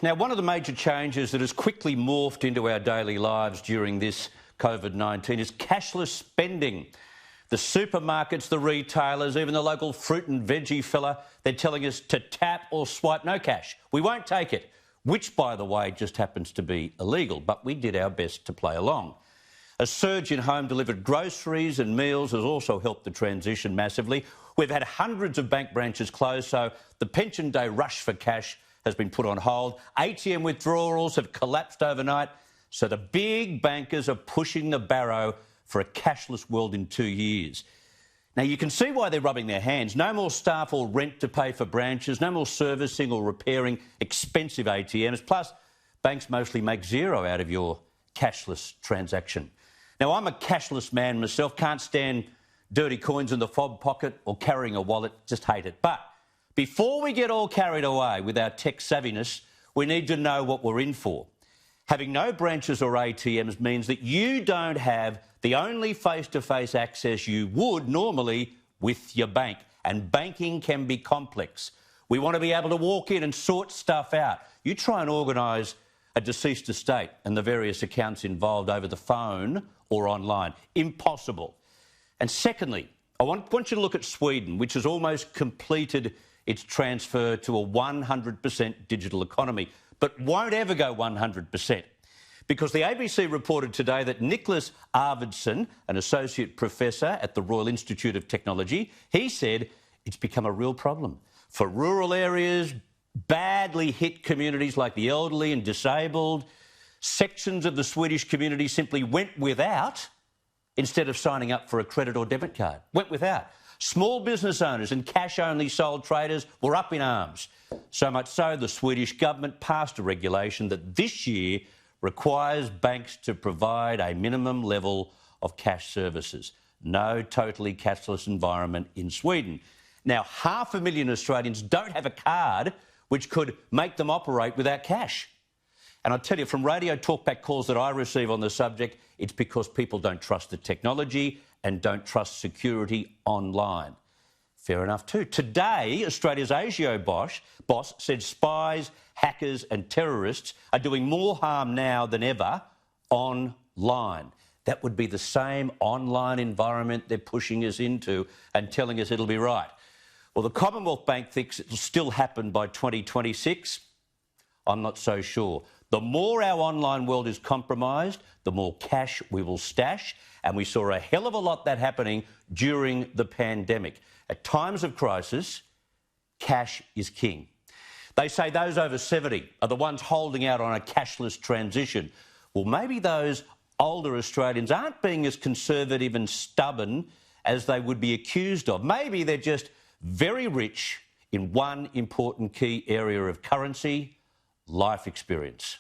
Now, one of the major changes that has quickly morphed into our daily lives during this COVID-19 is cashless spending. The supermarkets, the retailers, even the local fruit and veggie fella, they're telling us to tap or swipe no cash. We won't take it, which, by the way, just happens to be illegal, but we did our best to play along. A surge in home-delivered groceries and meals has also helped the transition massively. We've had hundreds of bank branches closed, so the pension day rush for cash has been put on hold. ATM withdrawals have collapsed overnight, so the big bankers are pushing the barrow for a cashless world in 2 years. Now, you can see why they're rubbing their hands. No more staff or rent to pay for branches, no more servicing or repairing expensive ATMs. Plus, banks mostly make zero out of your cashless transaction. Now, I'm a cashless man myself, can't stand dirty coins in the fob pocket or carrying a wallet, just hate it. But before we get all carried away with our tech savviness, we need to know what we're in for. Having no branches or ATMs means that you don't have the only face-to-face access you would normally with your bank. And banking can be complex. We want to be able to walk in and sort stuff out. You try and organise a deceased estate and the various accounts involved over the phone or online. Impossible. And secondly, I want you to look at Sweden, which has almost completed its transfer to a 100% digital economy, but won't ever go 100%. Because the ABC reported today that Nicholas Arvidsson, an associate professor at the Royal Institute of Technology, he said it's become a real problem for rural areas, badly hit communities like the elderly and disabled. Sections of the Swedish community simply went without instead of signing up for a credit or debit card. Went without. Small business owners and cash-only sole traders were up in arms. So much so, the Swedish government passed a regulation that this year requires banks to provide a minimum level of cash services. No totally cashless environment in Sweden. Now, 500,000 Australians don't have a card which could make them operate without cash. And I tell you, from radio talkback calls that I receive on the subject, it's because people don't trust the technology and don't trust security online. Fair enough too. Today, Australia's ASIO boss said spies, hackers and terrorists are doing more harm now than ever online. That would be the same online environment they're pushing us into and telling us it'll be right. Well, the Commonwealth Bank thinks it'll still happen by 2026. I'm not so sure. The more our online world is compromised, the more cash we will stash, and we saw a hell of a lot that happening during the pandemic. At times of crisis, cash is king. They say those over 70 are the ones holding out on a cashless transition. Well, maybe those older Australians aren't being as conservative and stubborn as they would be accused of. Maybe they're just very rich in one important key area of currency: life experience.